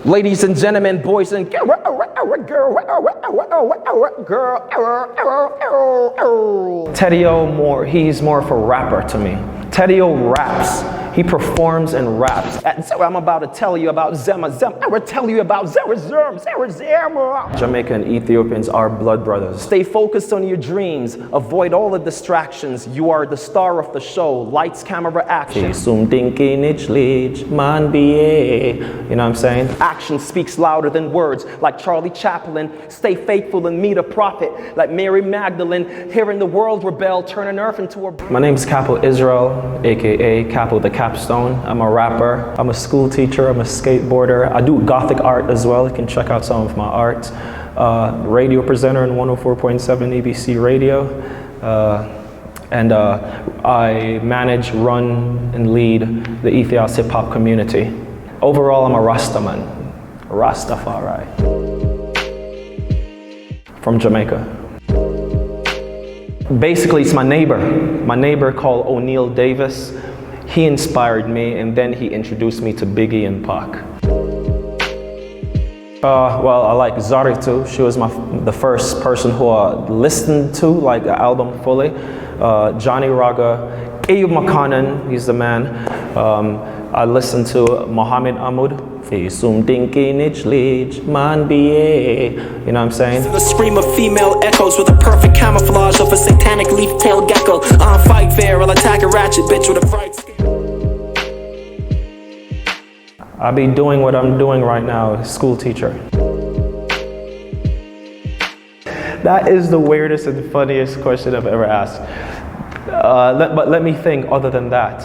Ladies and gentlemen, boys and girls, Teddio he's more of a rapper to me. Teddio raps. He performs and raps. So I'm about to tell you about Zema. I will tell you about Zema. Jamaican and Ethiopians are blood brothers. Stay focused on your dreams. Avoid all the distractions. You are the star of the show. Lights, camera, action. You know what I'm saying? Action speaks louder than words. Like Charlie Chaplin, stay faithful and meet a prophet. Like Mary Magdalene, hearing the world rebel, turning earth into a... My name is Kapo Isael, aka Kapo the Capstone. I'm a rapper, I'm a school teacher, I'm a skateboarder. I do gothic art as well. You can check out some of my art. Radio presenter on 104.7 EBC radio. I manage, run, and lead the Ethios HipHop community. Overall, I'm a RastaMan, Rastafari, from Jamaica. Basically, it's my neighbor called O'Neal Davis. He inspired me, and then he introduced me to Biggie and Pac. Well, I like Zari too. She was the first person who I listened to, like the album fully. Johnny Raga, Ayub Makanan, he's the man. I listened to Muhammad Ahmad. You know what I'm saying? The scream of female echoes with a perfect camouflage of a satanic leaf-tailed gecko. On fight fair, I'll attack a ratchet bitch with a fright skin. I be doing what I'm doing right now, school teacher. That is the weirdest and funniest question I've ever asked. But let me think other than that.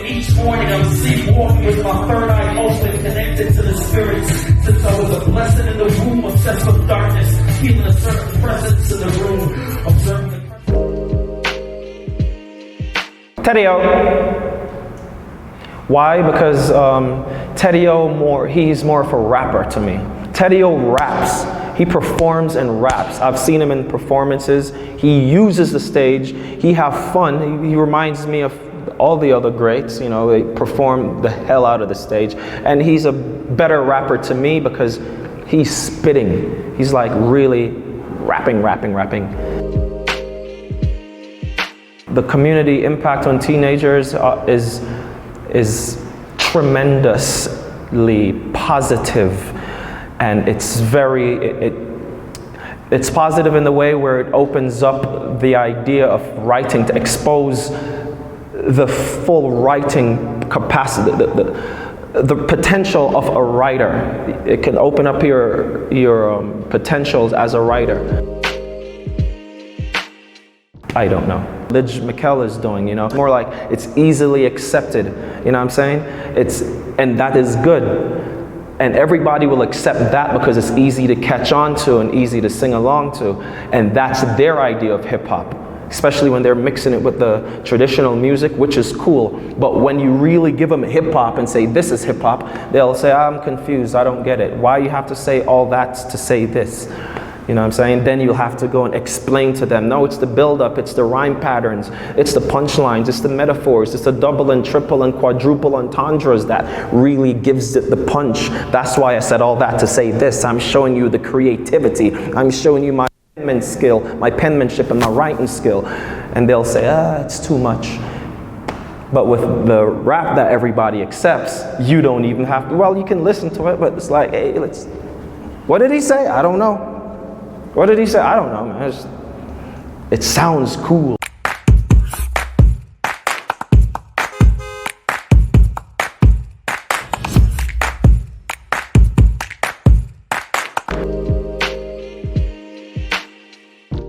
Each morning I'm sleepwalking with my third eye open, connected to the spirits. Since I was a blessing in the womb, obsessed with darkness, feeling a certain presence in the room, observing the... Teddio. Why? Because Teddio he's more of a rapper to me. Teddio raps. He performs and raps. I've seen him in performances. He uses the stage. He have fun. He reminds me of all the other greats, you know, they perform the hell out of the stage. And he's a better rapper to me because he's spitting. He's like really rapping. The community impact on teenagers is tremendously positive, and it's it's positive in the way where it opens up the idea of writing to expose the full writing capacity, the potential of a writer. It can open up your potentials as a writer. I don't know. Lidge Mikkel is doing, you know, more like it's easily accepted, you know what I'm saying? And that is good. And everybody will accept that because it's easy to catch on to and easy to sing along to. And that's their idea of hip hop. Especially when they're mixing it with the traditional music, which is cool. But when you really give them hip hop and say, this is hip hop, they'll say, I'm confused, I don't get it. Why you have to say all that to say this? You know what I'm saying? Then you'll have to go and explain to them, no, it's the build-up, it's the rhyme patterns, it's the punchlines, it's the metaphors, it's the double and triple and quadruple entendres that really gives it the punch. That's why I said all that to say this. I'm showing you the creativity. I'm showing you my skill, my penmanship and my writing skill. And they'll say, it's too much. But with the rap that everybody accepts, you don't even have to, well, you can listen to it, but it's like, hey, what did he say? I don't know. What did he say? I don't know, man. It sounds cool.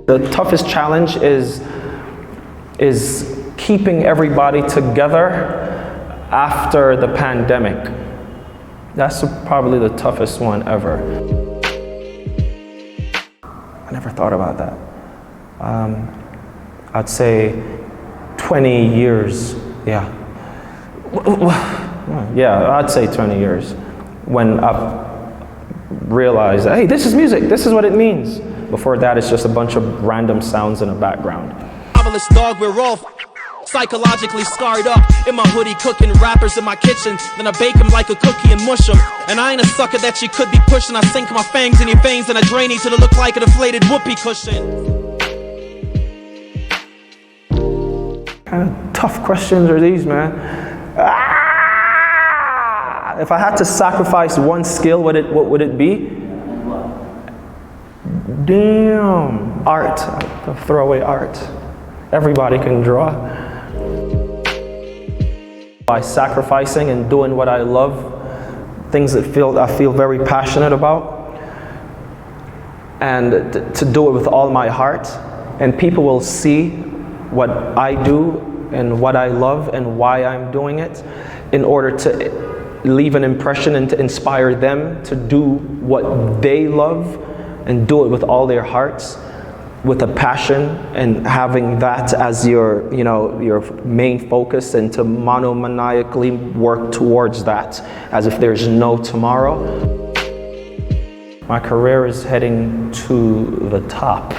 The toughest challenge is keeping everybody together after the pandemic. That's probably the toughest one ever. I never thought about that. I'd say 20 years, yeah. Yeah, I'd say 20 years. When I realized, hey, this is music, this is what it means. Before that, it's just a bunch of random sounds in the background. marvelous dog, we're all psychologically scarred up. In my hoodie cooking rappers in my kitchen, then I bake them like a cookie and mush them. And I ain't a sucker that you could be pushing. I sink my fangs in your veins and I drain you till it look like a deflated whoopee cushion. What kind of tough questions are these, man? If I had to sacrifice one skill, what would it be? Damn, art. I'll throw away art. Everybody can draw. By sacrificing and doing what I love, things that I feel very passionate about, and to do it with all my heart, and people will see what I do and what I love and why I'm doing it, in order to leave an impression and to inspire them to do what they love and do it with all their hearts, with a passion, and having that as your main focus, and to monomaniacally work towards that as if there's no tomorrow. My career is heading to the top.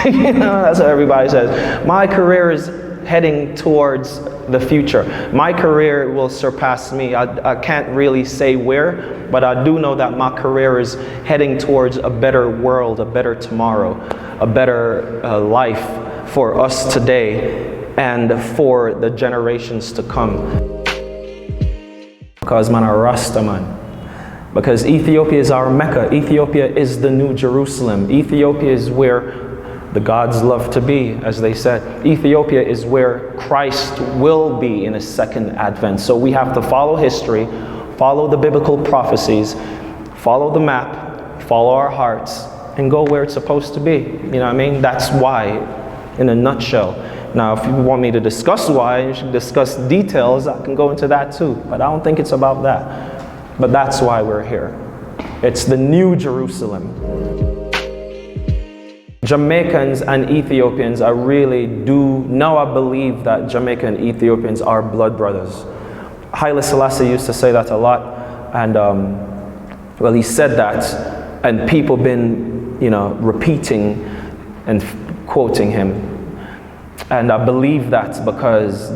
That's what everybody says. My career is heading towards the future. My career will surpass me. I can't really say where, but I do know that my career is heading towards a better world, a better tomorrow, a better life for us today and for the generations to come. Because man, I'm RastaMan. Because Ethiopia is our Mecca. Ethiopia is the new Jerusalem. Ethiopia is where the gods love to be, as they said. Ethiopia is where Christ will be in his second advent. So we have to follow history, follow the biblical prophecies, follow the map, follow our hearts, and go where it's supposed to be. You know what I mean? That's why, in a nutshell. Now, if you want me to discuss why, you should discuss details, I can go into that too. But I don't think it's about that. But that's why we're here. It's the new Jerusalem. Jamaicans and Ethiopians, I really do, now I believe that Jamaican and Ethiopians are blood brothers. Haile Selassie used to say that a lot, and well, he said that, and people been, repeating and quoting him. And I believe that because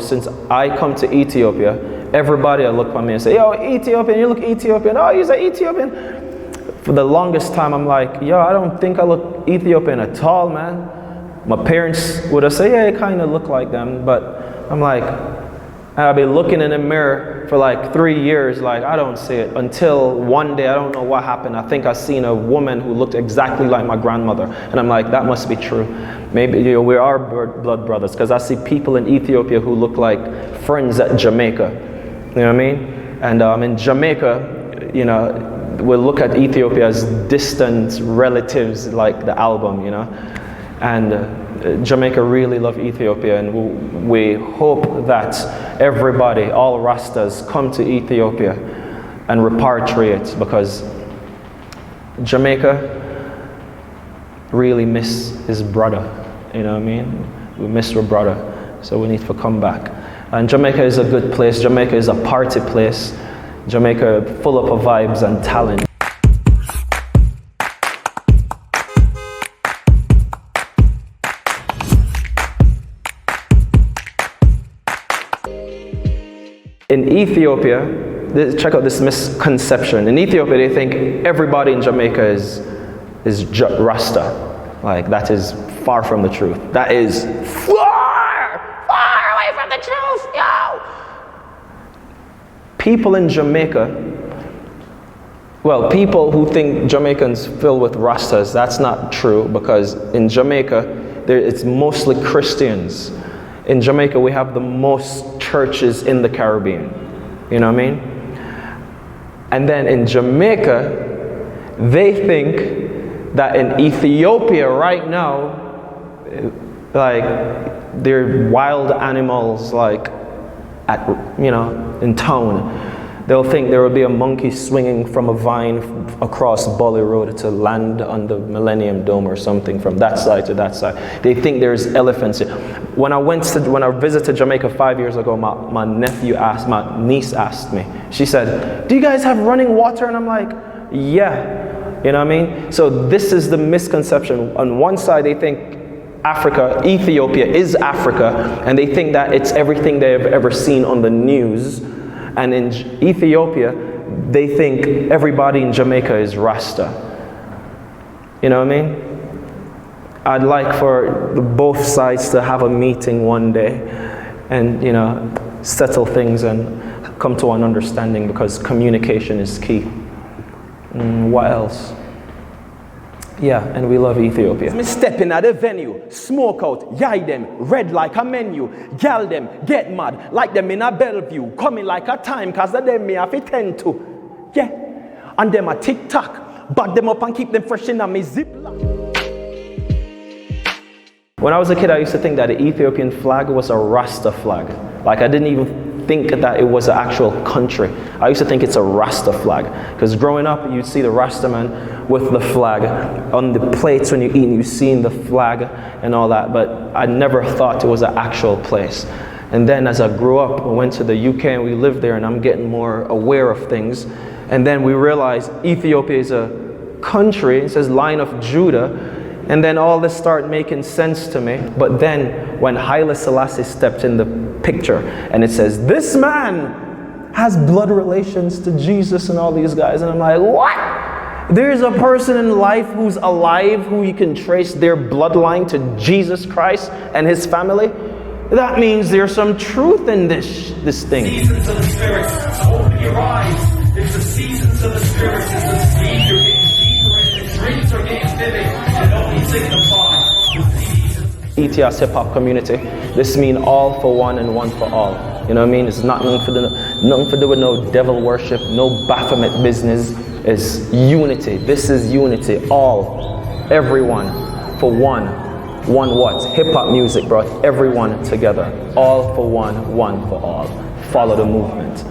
since I come to Ethiopia, everybody will look at me and say, yo, Ethiopian, you look Ethiopian. Oh, you're an Ethiopian. For the longest time, I'm like, yo, I don't think I look Ethiopian at all, man. My parents would have said, yeah, you kind of look like them. But I'm like, I've been looking in the mirror for like 3 years, like, I don't see it. Until one day, I don't know what happened. I think I seen a woman who looked exactly like my grandmother. And I'm like, that must be true. Maybe we are blood brothers, because I see people in Ethiopia who look like friends at Jamaica. You know what I mean? And in Jamaica, we'll look at Ethiopia as distant relatives, like the album, And Jamaica really love Ethiopia, and we hope that everybody, all Rastas, come to Ethiopia and repatriate, because Jamaica really miss his brother, you know what I mean? We miss our brother, so we need to come back. And Jamaica is a good place. Jamaica is a party place. Jamaica full of vibes and talent. In Ethiopia, check out this misconception. In Ethiopia, they think everybody in Jamaica is Rasta. Like, that is far from the truth. That is far away from the truth, yo! People in Jamaica, well, people who think Jamaicans filled with Rastas, that's not true, because in Jamaica, it's mostly Christians. In Jamaica, we have the most churches in the Caribbean. You know what I mean? And then in Jamaica, they think that in Ethiopia right now, like, they're wild animals, like, in town. They'll think there will be a monkey swinging from a vine across Bolly Road to land on the Millennium Dome or something from that side to that side. They think there's elephants. When I visited Jamaica 5 years ago, my niece asked me. She said, "Do you guys have running water?" And I'm like, "Yeah." You know what I mean? So this is the misconception. On one side, they think Africa, Ethiopia is Africa, and they think that it's everything they've ever seen on the news. And in Ethiopia, they think everybody in Jamaica is Rasta. You know what I mean? I'd like for both sides to have a meeting one day and, you know, settle things and come to an understanding, because communication is key. What else? Yeah, and we love Ethiopia. Me stepping at the venue, smoke out, yai them, red like a menu, gal them, get mad, like them in a Bellevue, coming like a time, cause of them me have to tend to. Yeah, and them a TikTok, back them up and keep them fresh in a me ziplock. When I was a kid, I used to think that the Ethiopian flag was a Rasta flag. Like, I didn't even think that it was an actual country. I used to think it's a Rasta flag. Because growing up, you'd see the RastaMan with the flag. On the plates when you're eating, you've seen the flag and all that. But I never thought it was an actual place. And then as I grew up, I went to the UK and we lived there, and I'm getting more aware of things. And then we realized Ethiopia is a country. It says Lion of Judah. And then all this started making sense to me. But then when Haile Selassie stepped in the picture and it says, this man has blood relations to Jesus and all these guys. And I'm like, what? There's a person in life who's alive who you can trace their bloodline to Jesus Christ and his family? That means there's some truth in this thing. Seasons of the Spirit, so open your eyes. It's the seasons of the Spirit. It's the speed you're getting deeper and the dreams are getting vivid. And only signify the seasons. Ethios HipHop community, this means all for one and one for all. You know what I mean? It's not nothing for do with no devil worship, no Baphomet business. It's unity. This is unity. All, everyone, for one. One what? Hip-hop music brought everyone together. All for one for all. Follow the movement.